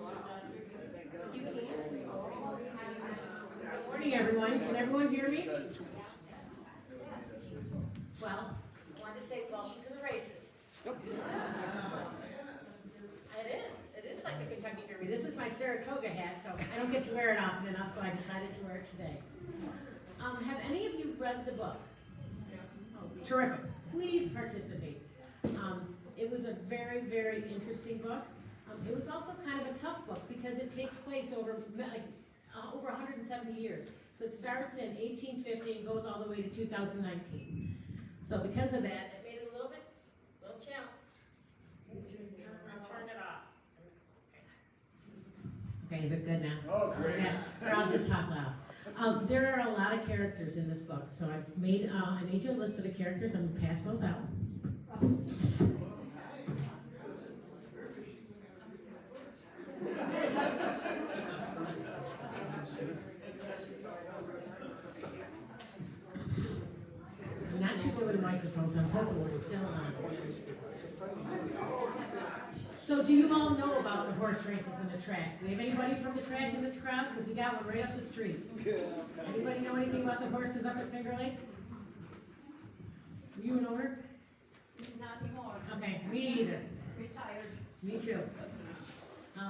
Good morning, everyone. Can everyone hear me? Well, I wanted to say welcome to the races. It is like a Kentucky Derby. This is my Saratoga hat, so I don't get to wear it often enough, so I decided to wear it today. Have any of you read the book? Oh, terrific. Please participate. It was a very, very interesting book. It was also kind of a tough book because it takes place over 170 years. So it starts in 1850 and goes all the way to 2019. So because of that, it made it a little challenge. I'll turn it off. Okay, is it good now? Oh, great. Okay, or I'll just talk loud. There are a lot of characters in this book, so I made you a list of the characters. I'm gonna pass those out. I'm not too good with the microphones. I'm hoping we're still on. So do you all know about the horse races and the track? Do we have anybody from the track in this crowd? Because we got one right up the street. Anybody know anything about the horses up at Finger Lakes? Were you an owner? Not anymore. Okay, me either. Retired. Me too.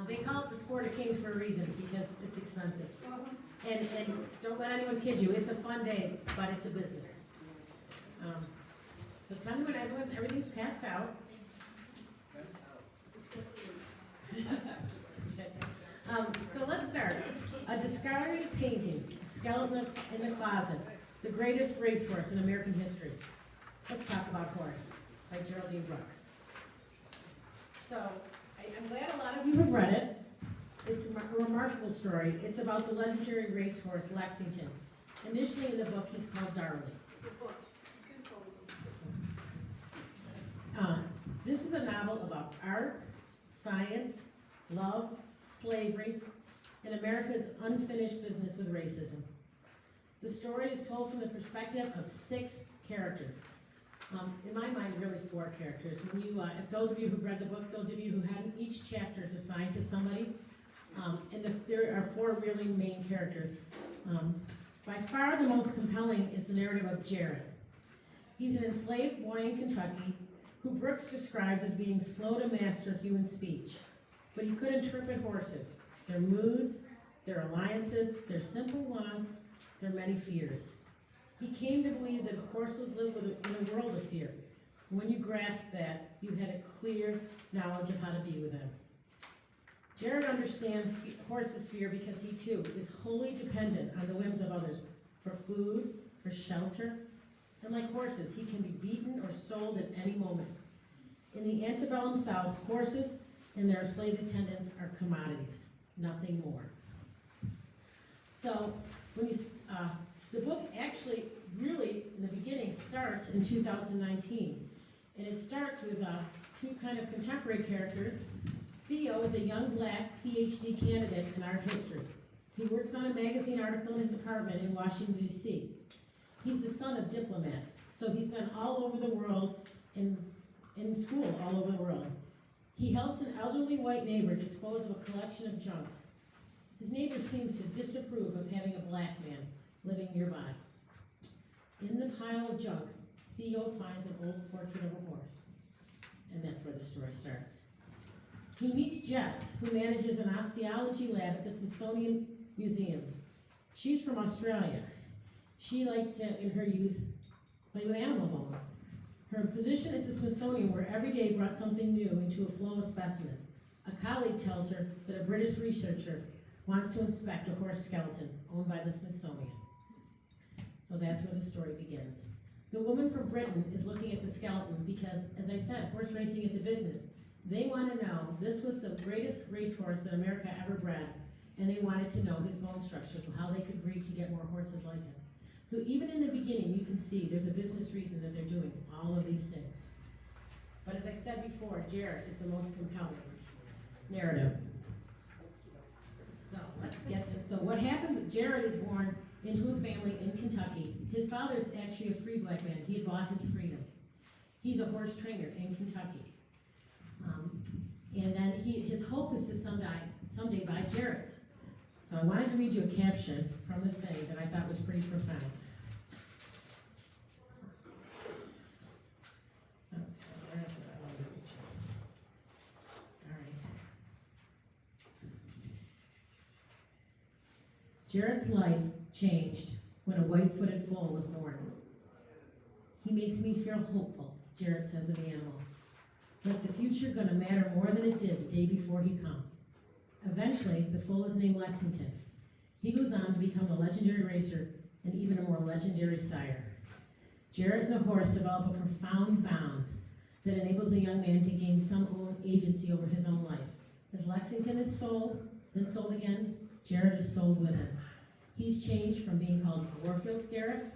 They call it the sport of kings for a reason, because it's expensive. And don't let anyone kid you, it's a fun day, but it's a business. So tell me when everything's passed out. So let's start. A discarded painting, Skeleton in the Closet, the greatest racehorse in American history. Let's talk about Horse by Geraldine Brooks. So I'm glad a lot of you have read it. It's a remarkable story. It's about the legendary racehorse Lexington. Initially in the book, he's called Darley. This is a novel about art, science, love, slavery, and America's unfinished business with racism. The story is told from the perspective of 6 characters. In my mind, really 4 characters. When you, if those of you who've read the book, those of you who hadn't, each chapter is assigned to somebody. There are 4 really main characters. By far the most compelling is the narrative of Jared. He's an enslaved boy in Kentucky who Brooks describes as being slow to master human speech. But he could interpret horses, their moods, their alliances, their simple wants, their many fears. He came to believe that horses live in a world of fear. When you grasped that, you had a clear knowledge of how to be with them. Jared understands horses' fear because he too is wholly dependent on the whims of others for food, for shelter, and like horses, he can be beaten or sold at any moment. In the antebellum South, horses and their slave attendants are commodities, nothing more. So, when the book actually really, in the beginning, starts in 2019. And it starts with 2 kind of contemporary characters. Theo is a young black PhD candidate in art history. He works on a magazine article in his apartment in Washington, D.C. He's the son of diplomats, so he's been all over the world, in school all over the world. He helps an elderly white neighbor dispose of a collection of junk. His neighbor seems to disapprove of having a black man living nearby. In the pile of junk, Theo finds an old portrait of a horse, and that's where the story starts. He meets Jess, who manages an osteology lab at the Smithsonian Museum. She's from Australia. She liked to, in her youth, play with animal bones. Her position at the Smithsonian, where every day brought something new into a flow of specimens. A colleague tells her that a British researcher wants to inspect a horse skeleton owned by the Smithsonian. So that's where the story begins. The woman from Britain is looking at the skeleton because, as I said, horse racing is a business. They want to know, this was the greatest racehorse that America ever bred, and they wanted to know his bone structures, how they could breed to get more horses like him. So even in the beginning, you can see there's a business reason that they're doing all of these things. But as I said before, Jared is the most compelling narrative. So let's get to, so what happens, Jared is born into a family in Kentucky. His father's actually a free black man. He had bought his freedom. He's a horse trainer in Kentucky. And then his hope is to someday buy Jarrett's. So I wanted to read you a caption from the thing that I thought was pretty profound. Okay, where's what I wanted to read you? All right. Jarrett's life changed when a white-footed foal was born. He makes me feel hopeful, Jarrett says of the animal. Like the future gonna matter more than it did the day before he come. Eventually, the foal is named Lexington. He goes on to become a legendary racer and even a more legendary sire. Jarrett and the horse develop a profound bond that enables a young man to gain some own agency over his own life. As Lexington is sold, then sold again, Jarrett is sold with him. He's changed from being called Warfield's Garrett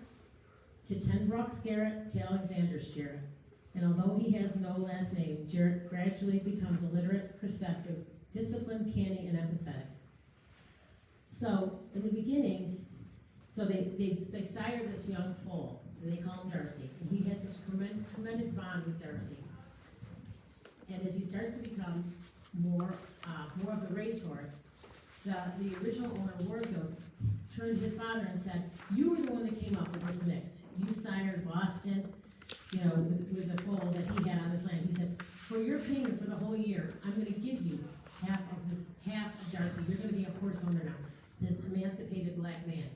to Tenbrock's Garrett to Alexander's Jarrett. And although he has no last name, Jarrett gradually becomes a literate, perceptive, disciplined, canny, and empathetic. So, in the beginning, they sire this young foal, and they call him Darcy, and he has this tremendous bond with Darcy. And as he starts to become more of the racehorse, the original owner, Warfield, turned to his father and said, "You were the one that came up with this mix. You sired Boston, with the foal that he had on his land." He said, "For your payment for the whole year, I'm going to give you half of Darcy. You're going to be a horse owner now, this emancipated black man."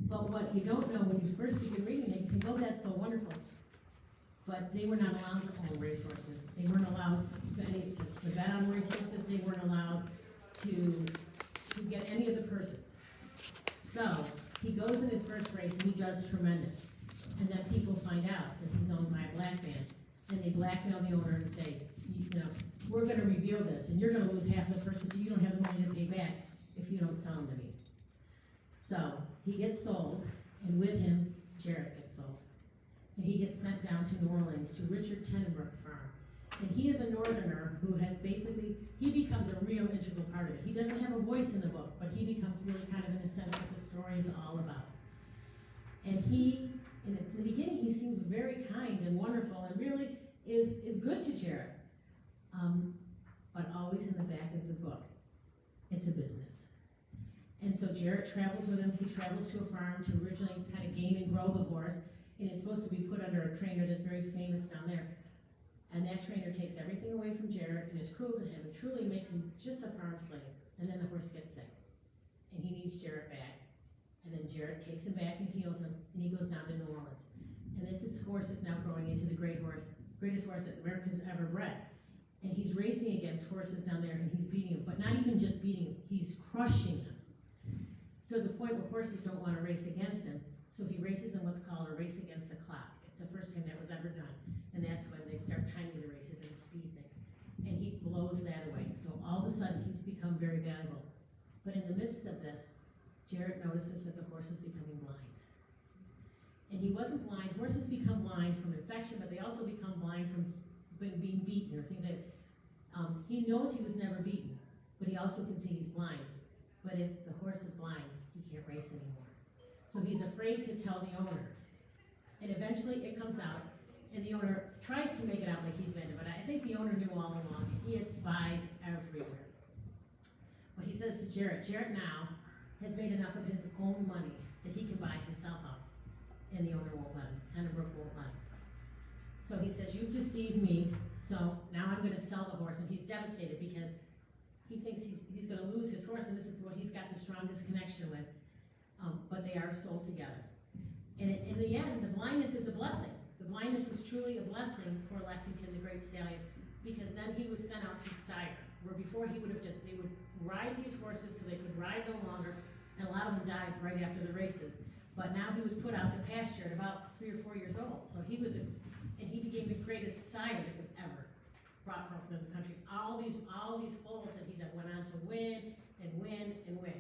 But what you don't know when you first begin reading it, you think, "Oh, that's so wonderful." But they were not allowed to own racehorses. They weren't allowed to bet on racehorses. They weren't allowed to get any of the purses. So he goes in his first race and he does tremendous. And then people find out that he's owned by a black man, and they blackmail the owner and say, "We're going to reveal this, and you're going to lose half the purses, so you don't have the money to pay back if you don't sell them to me." So he gets sold, and with him, Jarrett gets sold. And he gets sent down to New Orleans to Richard Tenenbrook's farm. And he is a northerner who has he becomes a real integral part of it. He doesn't have a voice in the book, but he becomes really kind of in a sense what the story is all about. And in the beginning, he seems very kind and wonderful and really is good to Jarrett. But always in the back of the book, it's a business. And so Jarrett travels with him. He travels to a farm to originally kind of gain and grow the horse. And it's supposed to be put under a trainer that's very famous down there. And that trainer takes everything away from Jarrett and is cruel to him and truly makes him just a farm slave. And then the horse gets sick. And he needs Jarrett back. And then Jarrett takes him back and heals him, and he goes down to New Orleans. And this horse is now growing into the greatest horse that America's ever bred. And he's racing against horses down there, and he's beating them, but not even just beating them, he's crushing them. So the point where horses don't want to race against him, so he races in what's called a race against the clock. It's the first time that was ever done. And that's when they start timing the races and speed thing. And he blows that away. So all of a sudden, he's become very valuable. But in the midst of this, Jarrett notices that the horse is becoming blind. And he wasn't blind. Horses become blind from infection, but they also become blind from being beaten or things like that. He knows he was never beaten, but he also can see he's blind. But if the horse is blind, he can't race anymore. So he's afraid to tell the owner. And eventually it comes out, and the owner tries to make it out like he's been, but I think the owner knew all along. He had spies everywhere. But he says to Jarrett now has made enough of his own money that he can buy himself out. And the owner won't let him. Tenenbrook won't let him. So he says, "You've deceived me, so now I'm going to sell the horse." And he's devastated because he thinks he's going to lose his horse, and this is what he's got the strongest connection with. But they are sold together. And in the end, the blindness is a blessing. The blindness was truly a blessing for Lexington, the great stallion, because then he was sent out to sire, where before they would ride these horses till they could ride no longer, and a lot of them died right after the races. But now he was put out to pasture at about 3 or 4 years old. So he became the greatest sire that was ever brought from the country. All these foals that he's went on to win and win and win.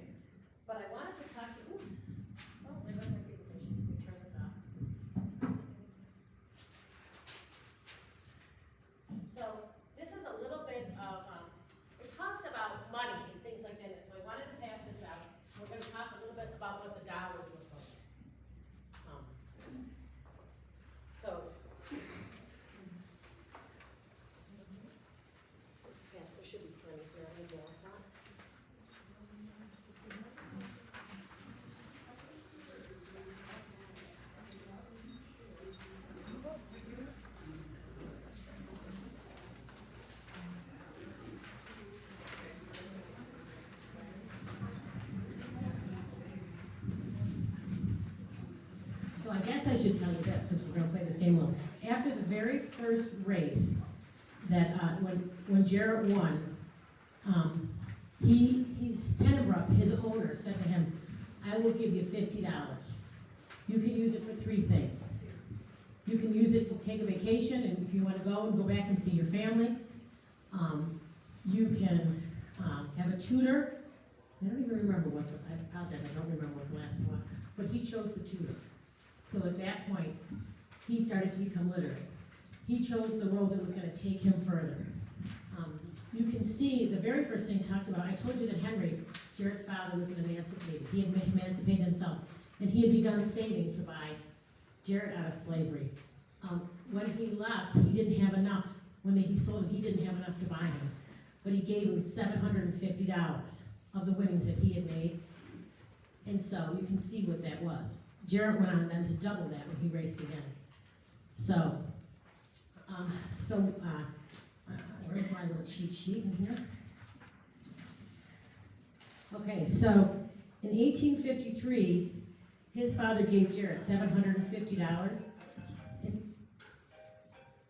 But I wanted to talk to you. Oops. Oh, there goes my presentation. Let me turn this off. So this is a little bit of it talks about money and things like that. So I wanted to pass this out. We're going to talk a little bit about what the dollars look like. There should be plenty here. I need more. So I guess I should tell you this, since we're gonna play this game a little. After the very first race, that, when Jarrett won, Tenebrook, his owner, said to him, I will give you $50. You can use it for three things. You can use it to take a vacation, and if you wanna go and go back and see your family. You can, have a tutor. I don't even remember I apologize, I don't remember what the last one was, but he chose the tutor. So at that point, he started to become literate. He chose the road that was gonna take him further. You can see, the very first thing talked about, I told you that Henry, Jarrett's father, was an emancipated. He had emancipated himself, and he had begun saving to buy Jarrett out of slavery. When he left, he didn't have enough. When he sold him, he didn't have enough to buy him. But he gave him $750 of the winnings that he had made. And so you can see what that was. Jarrett went on then to double that when he raced again. So, where's my little cheat sheet in here? Okay, so in 1853, his father gave Jarrett $750.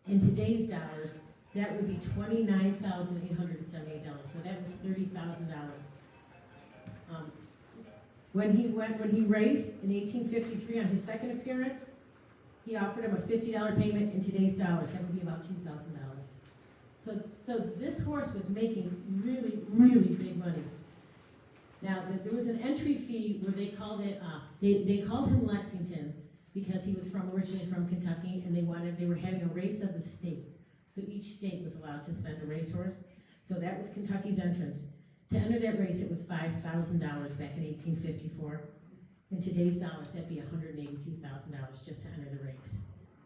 In today's dollars, that would be $29,878. So that was $30,000. When he raced in 1853 on his second appearance, he offered him a $50 payment. In today's dollars, that would be about $2,000. So this horse was making really, really big money. Now, there was an entry fee where they called it, they called him Lexington because he was originally from Kentucky, and they were having a race of the states. So each state was allowed to send a racehorse. So that was Kentucky's entrance. To enter that race, it was $5,000 back in 1854. In today's dollars, that'd be $182,000 just to enter the race.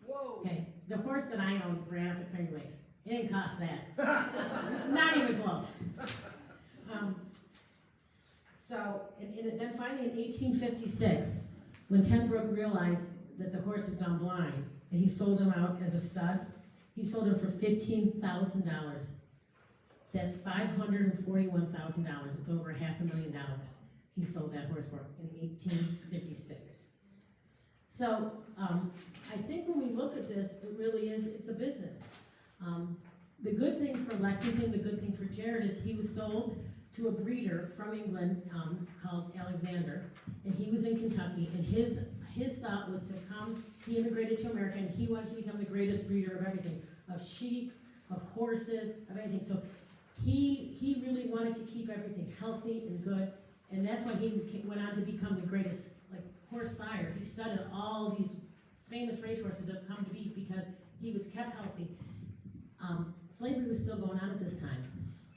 Whoa. Okay, the horse that I owned ran up at Finger Lakes. It didn't cost that. Not even close. And then finally in 1856, when Tenbrook realized that the horse had gone blind, and he sold him out as a stud, he sold him for $15,000. That's $541,000. It's over $500,000 he sold that horse for in 1856. So I think when we look at this, it really is, it's a business. The good thing for Lexington, the good thing for Jarrett is he was sold to a breeder from England called Alexander, and he was in Kentucky, and his thought was to come, he immigrated to America, and he wanted to become the greatest breeder of everything, of sheep, of horses, of anything. So he really wanted to keep everything healthy and good, and that's why he went on to become the greatest horse sire. He studied all these famous racehorses that have come to be because he was kept healthy. Slavery was still going on at this time,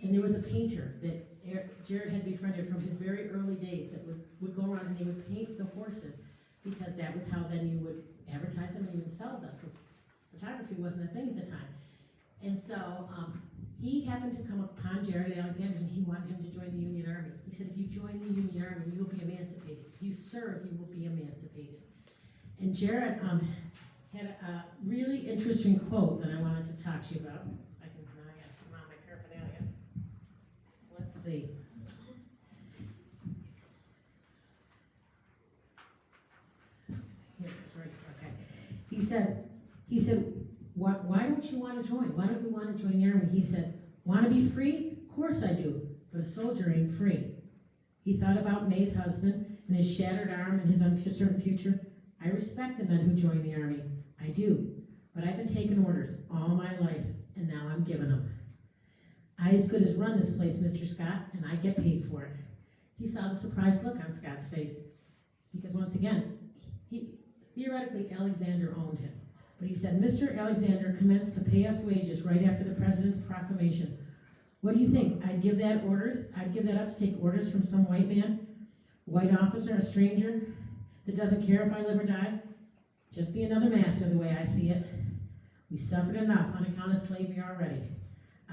and there was a painter that Jarrett had befriended from his very early days that would go around and they would paint the horses because that was how then you would advertise them and you would sell them because photography wasn't a thing at the time. And so he happened to come upon Jarrett at Alexander's and he wanted him to join the Union Army. He said, if you join the Union Army, you'll be emancipated. If you serve, you will be emancipated. And Jarrett had a really interesting quote that I wanted to talk to you about. I got my paraphernalia. Let's see. Here, it's right. Okay. He said, why don't you want to join? Why don't you want to join the army? He said, want to be free? Of course I do, but a soldier ain't free. He thought about May's husband and his shattered arm and his uncertain future. I respect the men who join the army. I do, but I've been taking orders all my life, and now I'm giving them. I as good as run this place, Mr. Scott, and I get paid for it. He saw the surprised look on Scott's face, because once again, theoretically, Alexander owned him. But he said, Mr. Alexander commenced to pay us wages right after the president's proclamation. What do you think? I'd give that up to take orders from some white man, a white officer, a stranger, that doesn't care if I live or die? Just be another master the way I see it. We suffered enough on account of slavery already.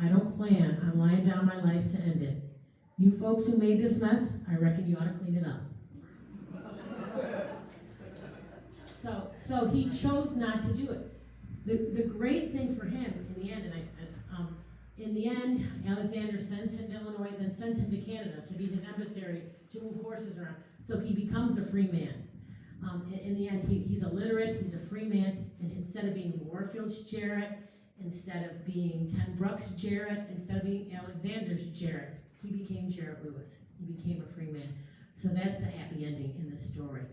I don't plan on lying down my life to end it. You folks who made this mess, I reckon you ought to clean it up. So he chose not to do it. The great thing for him in the end, Alexander sends him to Illinois, then sends him to Canada to be his emissary to move horses around. So he becomes a free man. In the end, he's illiterate, he's a free man, and instead of being Warfield's Jarrett, instead of being Ten Brooks' Jarrett, instead of being Alexander's Jarrett, he became Jarrett Lewis. He became a free man. So that's the happy ending in the story.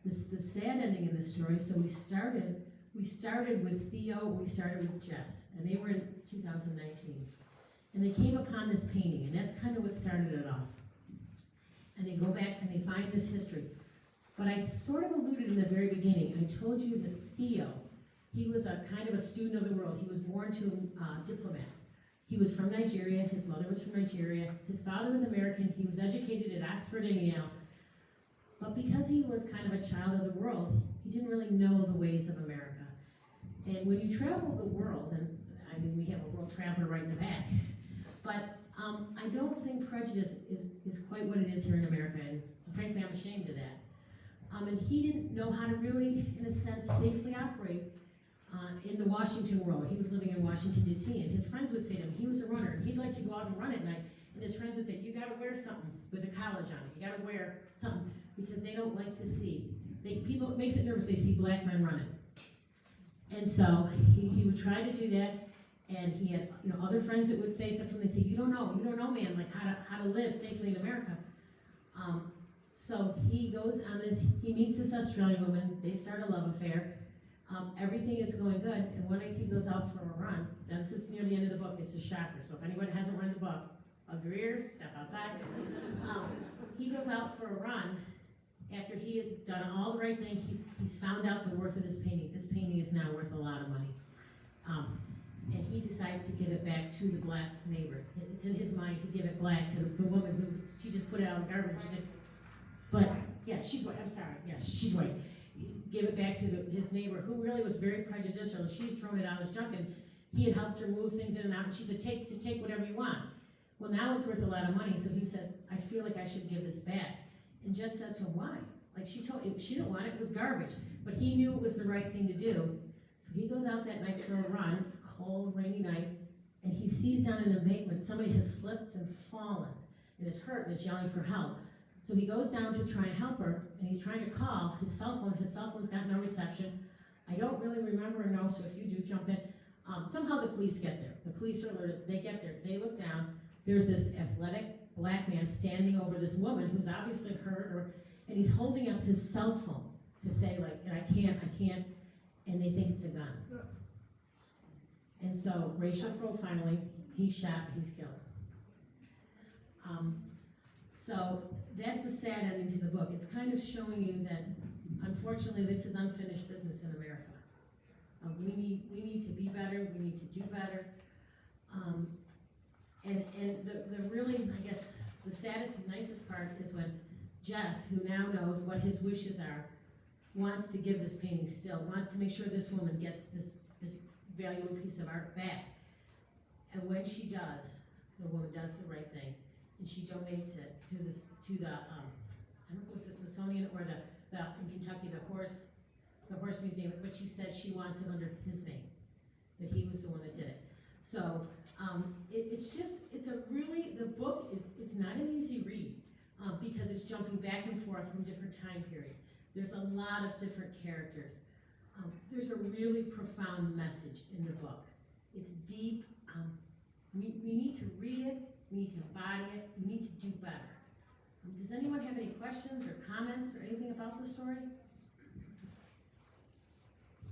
The sad ending in the story, so we started with Theo, we started with Jess, and they were in 2019. And they came upon this painting, and that's kind of what started it off. And they go back and they find this history. But I sort of alluded in the very beginning, I told you that Theo, he was a kind of a student of the world. He was born to diplomats. He was from Nigeria, his mother was from Nigeria, his father was American, he was educated at Oxford and Yale. But because he was kind of a child of the world, he didn't really know the ways of America. And when you travel the world, and I mean, we have a world traveler right in the back, but I don't think prejudice is quite what it is here in America, and frankly, I'm ashamed of that. And he didn't know how to really, in a sense, safely operate in the Washington world. He was living in Washington, D.C., and his friends would say to him, he was a runner, and he'd like to go out and run at night, and his friends would say, you gotta wear something with a college on it, you gotta wear something, because they don't like to see. People, it makes it nervous, they see black men running. And so he would try to do that, and he had other friends that would say stuff to him. They'd say, you don't know, man, like how to live safely in America. So he goes on this, he meets this Australian woman, they start a love affair. Everything is going good, and one night he goes out for a run. Now this is near the end of the book, it's a shocker, so if anyone hasn't read the book, hug your ears, step outside. He goes out for a run. After he has done all the right thing, he's found out the worth of this painting. This painting is now worth a lot of money. And he decides to give it back to the black neighbor. It's in his mind to give it back to the woman who, she just put it out in the garbage. She said, but, yeah, she's white, I'm sorry, yes, she's white. Give it back to his neighbor, who really was very prejudicial, and she had thrown it out as junk, and he had helped her move things in and out, and she said, just take whatever you want. Well, now it's worth a lot of money, so he says, I feel like I should give this back. And Jess says to him, why? Like she didn't want it, it was garbage. But he knew it was the right thing to do. So he goes out that night for a run, it's a cold, rainy night, and he sees down an embankment somebody has slipped and fallen, and is hurt and is yelling for help. So he goes down to try and help her, and he's trying to call his cell phone's got no reception. I don't really remember or know, so if you do jump in. Somehow the police get there. The police are alerted, they get there, they look down, there's this athletic black man standing over this woman who's obviously hurt, and he's holding up his cell phone to say, like, and I can't, and they think it's a gun. And so, racial profiling, he's shot, he's killed. So, that's the sad ending to the book. It's kind of showing you that, unfortunately, this is unfinished business in America. We need to be better, we need to do better. And the really, I guess, the saddest and nicest part is when Jess, who now knows what his wishes are, wants to give this painting still, wants to make sure this woman gets this valuable piece of art back. And when she does, the woman does the right thing, and she donates it to the I don't know if it was the Smithsonian or the in Kentucky, the horse museum, but she says she wants it under his name, that he was the one that did it. So the book it's not an easy read because it's jumping back and forth from different time periods. There's a lot of different characters. There's a really profound message in the book. It's deep. We need to read it, we need to embody it, we need to do better. Does anyone have any questions or comments or anything about the story?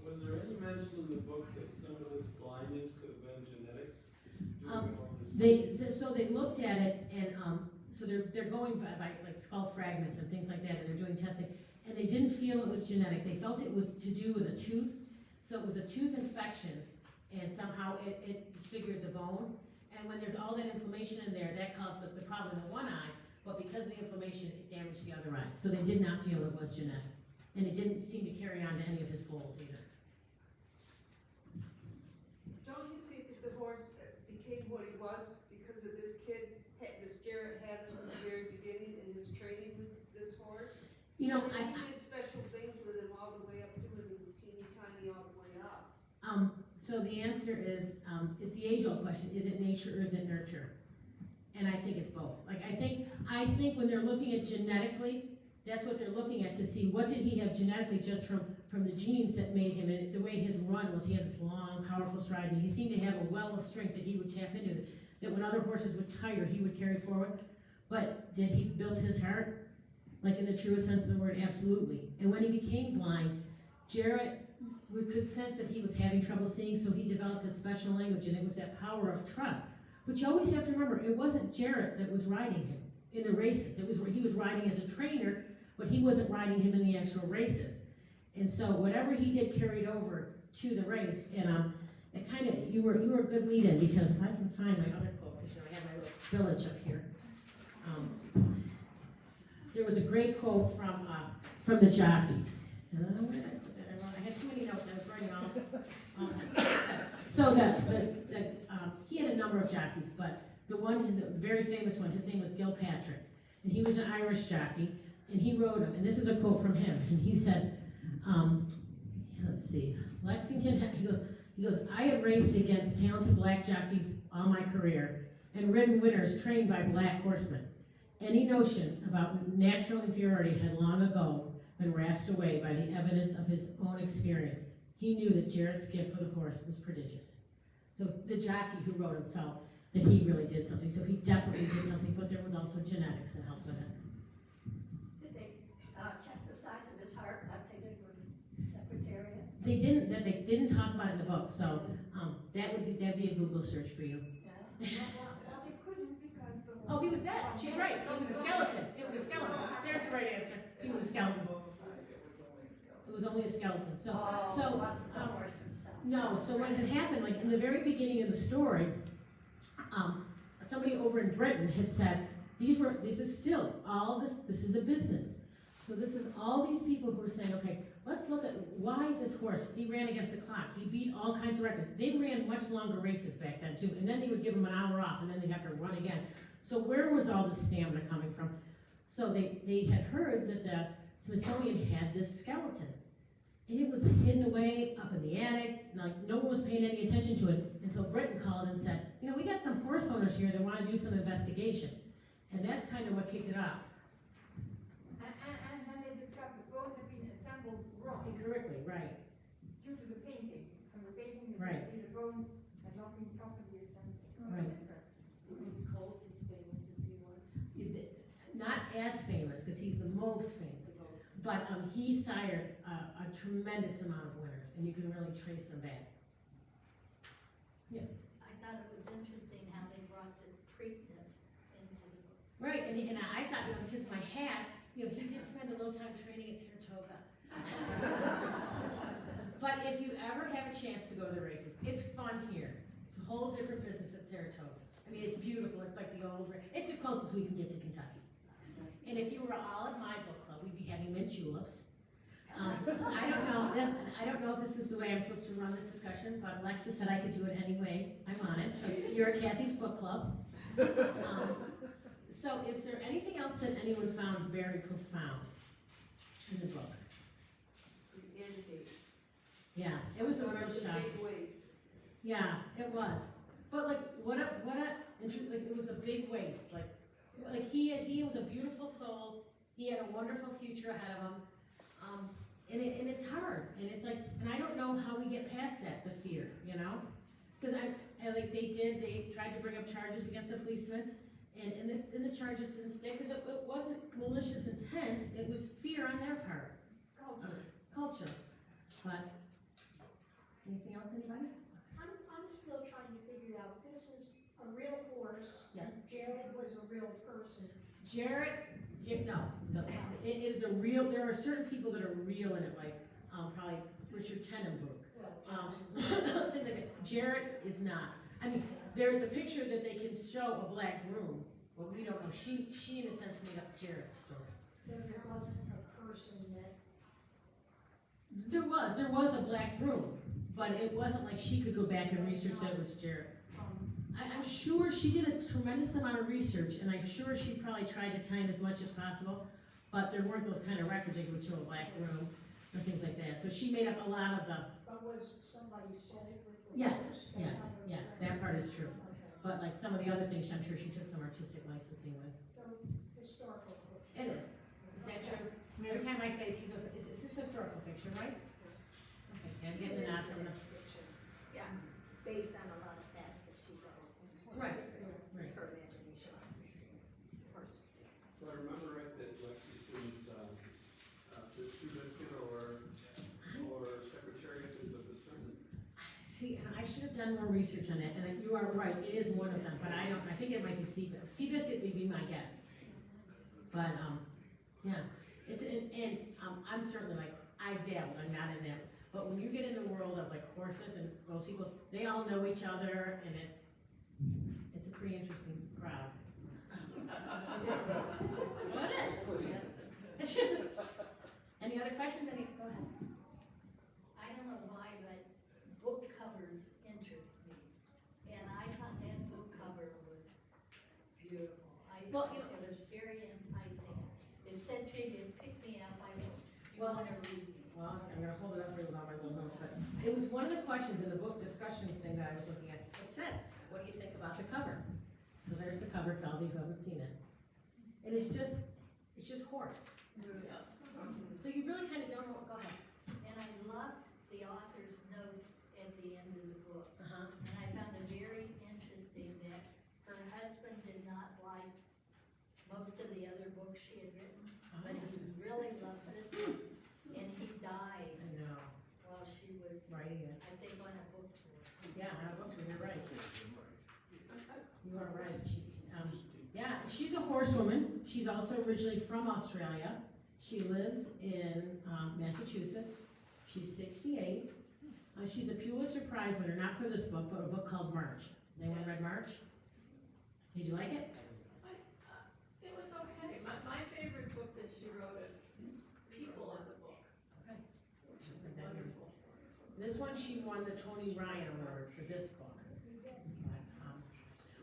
Was there any mention in the book that some of this blindness could have been genetic? So they looked at it, and so they're going by like skull fragments and things like that, and they're doing testing, and they didn't feel it was genetic. They felt it was to do with a tooth, so it was a tooth infection, and somehow it disfigured the bone. And when there's all that inflammation in there, that caused the problem in one eye, but because of the inflammation, it damaged the other eye. So they did not feel it was genetic, and it didn't seem to carry on to any of his foals either. Don't you think that the horse became what he was because of this kid, this Jarrett had from the very beginning in his training with this horse? You know, he did special things with him all the way up to when he was teeny tiny all the way up. So the answer is, it's the age-old question: is it nature or is it nurture? And I think it's both. Like I think when they're looking at genetically, that's what they're looking at to see what did he have genetically just from the genes that made him, and the way his run was, he had this long, powerful stride, and he seemed to have a well of strength that he would tap into, that when other horses would tire, he would carry forward. But did he build his heart? Like in the truest sense of the word, absolutely. And when he became blind, Jarrett, we could sense that he was having trouble seeing, so he developed a special language, and it was that power of trust. But you always have to remember, it wasn't Jarrett that was riding him in the races. He was riding as a trainer, but he wasn't riding him in the actual races. And so whatever he did carried over to the race, and it kind of, you were a good lead-in, because if I can find my other quote, because I have my little spillage up here. There was a great quote from the jockey. Where did I put that? I had too many notes. I was writing all time. So he had a number of jockeys, but the very famous one, his name was Gilpatrick, and he was an Irish jockey, and he rode him. And this is a quote from him, and he said, let's see, Lexington. He goes. I have raced against talented black jockeys all my career, and ridden winners trained by black horsemen. Any notion about natural inferiority had long ago been rasped away by the evidence of his own experience. He knew that Jarrett's gift for the horse was prodigious. So the jockey who rode him felt that he really did something. So he definitely did something, but there was also genetics that helped with it. Did they check the size of his heart like they did with Secretariat? They didn't talk about it in the book, so that'd be a Google search for you. Yeah. Well, they couldn't because the. Oh, he was dead. She's right. It was a skeleton. It was a skeleton. There's the right answer. He was a skeleton. It was only a skeleton. So, It wasn't the horse himself. no. So what had happened, like in the very beginning of the story, somebody over in Britain had said, this is still all this. This is a business. So this is all these people who are saying, okay, let's look at why this horse. He ran against the clock. He beat all kinds of records. They ran much longer races back then too, and then they would give him an hour off, and then they'd have to run again. So where was all this stamina coming from? So they had heard that the Smithsonian had this skeleton, and it was hidden away up in the attic. Like no one was paying any attention to it until Britain called and said, we got some horse owners here that want to do some investigation, and that's kind of what kicked it off. And then they discovered the bones had been assembled wrong Incorrectly, right? due to the painting. From the painting, you Right. can see the bones had not been properly assembled. Right. He's Colts, as famous as he was. Not as famous, because he's the most famous, but he sired a tremendous amount of winners, and you can really trace them back. I thought it was interesting how they brought the Preakness into the book. Right, and I thought, because my hat, he did spend a little time training at Saratoga. But if you ever have a chance to go to the races, it's fun here. It's a whole different business at Saratoga. I mean, it's beautiful. It's like the old, it's the closest we can get to Kentucky. And if you were all at my book club, we'd be having mint juleps. I don't know if this is the way I'm supposed to run this discussion, but Alexa said I could do it anyway. I'm on it. So you're at Kathy's book club. So is there anything else that anyone found very profound in the book? The intake. Yeah, it was a real shock. Big waste. Yeah, it was. But like, it was a big waste. Like he was a beautiful soul. He had a wonderful future ahead of him. And it's hard. And it's like, and I don't know how we get past that, the fear, Because they tried to bring up charges against a policeman, and the charges didn't stick because it wasn't malicious intent. It was fear on their part. Culture. But anything else, anybody? I'm still trying to figure out, this is a real horse. Yeah. Jared was a real person. No. So it is a real. There are certain people that are real in it, like probably Richard Tenenbaum. Things like that. Jared is not. I mean, there's a picture that they can show a black groom, but we don't know. She in a sense made up Jared's story. So there wasn't a person that. There was a black groom, but it wasn't like she could go back and research that it was Jared. I'm sure she did a tremendous amount of research, and I'm sure she probably tried to tie in as much as possible, but there weren't those kind of records they would show a black room or things like that. So she made up a lot of the. But was somebody said it with the Yes, horse? yes, that part is true. Okay. But like some of the other things, I'm sure she took some artistic licensing with. So it's historical. It is. Is that true? Every time I say it, she goes, is this historical fiction, right? Okay, and I'm getting the nod from the, Yeah, based on a lot of facts, but she's all. Right, It's her imagination. Do I remember right that Lexi was, the Seabiscuit or Secretary of the Senate? see, I should have done more research on that, and you are right, it is one of them, but I think it might be Seabiscuit would be my guess. But, yeah, I'm certainly like, I dabbled, I'm not in that, but when you get in the world of like horses and those people, they all know each other, and it's a pretty interesting crowd. Well, it is. Any other questions? Go ahead. I don't know why, but book covers interest me. And I thought that book cover was beautiful. Well, you know- It was very enticing. It said to you, pick me up, you Well- wanna read me. Well, I'm gonna hold it up for you with all my little notes, but it was one of the questions in the book discussion thing that I was looking at. It said, what do you think about the cover? So there's the cover, for all of you who haven't seen it. And it's just horse. So you really kind of don't know, go ahead. And I loved the author's notes at the end of the book. Uh-huh. And I found it very interesting that her husband did not like most of the other books she had written, but he really loved this one. And he died I know, while she was, writing it. I think, on a book tour. Yeah, on a book tour, you're right. You are right. Yeah, she's a horsewoman. She's also originally from Australia. She lives in Massachusetts. She's 68. She's a Pulitzer Prize winner, not for this book, but a book called March. Has anyone read March? Did you like it? It was okay. My favorite book that she wrote is People in the Book. Okay. Which is wonderful. This one, she won the Tony Ryan Award for this book.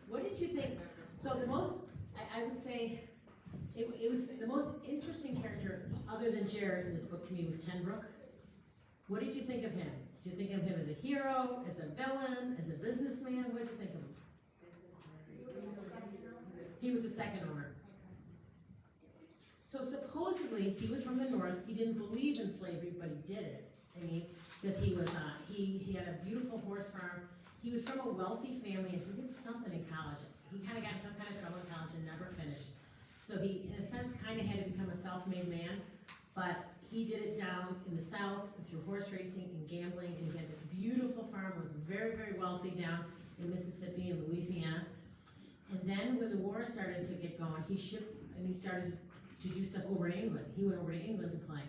What did you think? So the most, I would say, it was the most interesting character, other than Jared in this book to me, was Tenbrook. What did you think of him? Did you think of him as a hero, as a villain, as a businessman? What did you think of him? He was the second owner. So supposedly, he was from the north, he didn't believe in slavery, but he did it. I mean, because he was, he had a beautiful horse farm. He was from a wealthy family, and he did something in college. He kind of got in some kind of trouble in college and never finished. So he, in a sense, kind of had to become a self-made man, but he did it down in the South through horse racing and gambling, and he had this beautiful farm, was very, very wealthy down in Mississippi and Louisiana. And then when the war started to get going, he shipped, and he started to do stuff over in England. He went over to England to play.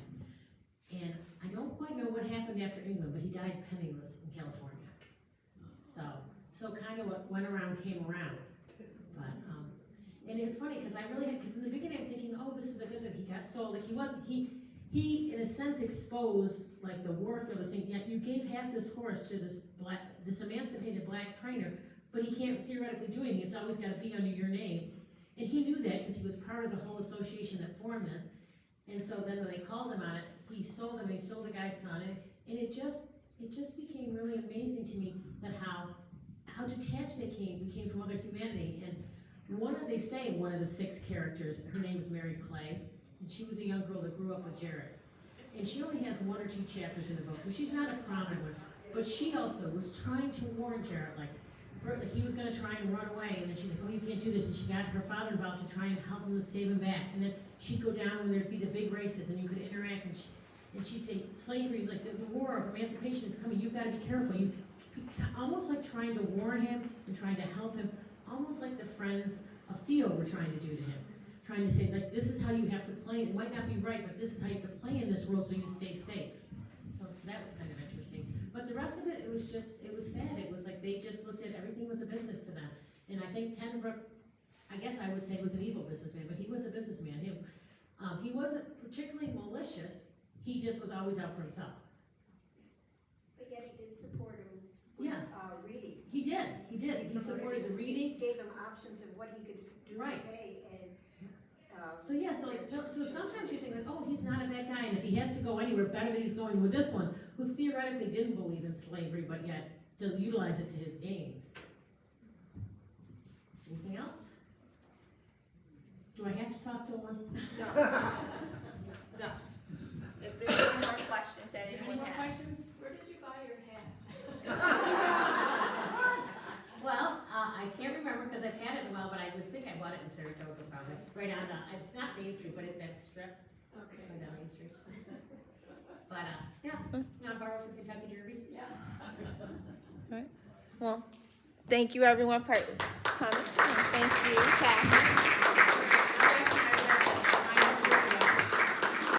And I don't quite know what happened after England, but he died penniless in California. So kind of what went around came around. But, and it's funny, because I really had, because in the beginning I'm thinking, oh, this is a good thing, he got sold. Like, he wasn't, he in a sense exposed, like, the Warfield was saying, yeah, you gave half this horse to this emancipated black trainer, but he can't theoretically do anything, it's always gotta be under your name. And he knew that, because he was part of the whole association that formed this. And so then when they called him on it, he sold him, and he sold the guy's son, and it just became really amazing to me that how detached they became from other humanity. And one of the 6 characters, her name is Mary Clay, and she was a young girl that grew up with Jared. And she only has 1 or 2 chapters in the book, so she's not a prominent one. But she also was trying to warn Jared, like he was gonna try and run away, and then she's like, oh, you can't do this, and she got her father involved to try and help him to save him back. And then she'd go down when there'd be the big races, and you could interact, and she'd say, slavery, like the war of emancipation is coming, you've gotta be careful. Almost like trying to warn him and trying to help him, almost like the friends of Theo were trying to do to him. Trying to say, like, this is how you have to play. It might not be right, but this is how you have to play in this world so you stay safe. So that was kind of interesting. But the rest of it, it was sad. It was like they just looked at everything was a business to them. And I think Tenbrook, I guess I would say, was an evil businessman, but he was a businessman. He wasn't particularly malicious. He just was always out for himself. But yet he did support him Yeah. with reading. He did. He supported the reading. Gave him options of what he could do Right. today, and So sometimes you think like, oh, he's not a bad guy, and if he has to go anywhere, better that he's going with this one, who theoretically didn't believe in slavery, but yet still utilized it to his gains. Anything else? Do I have to talk to one? No. No. If there's any more questions that Is there any anyone more has. questions? Where did you buy your hat? Well, I can't remember because I've had it in a while, but I would think I bought it in Saratoga probably, right on, it's not Main Street, but it's that strip, Okay. right down Main Street. But, yeah, not borrow from Kentucky Derby. Yeah. Well, thank you everyone for coming. Thank you, Kathy.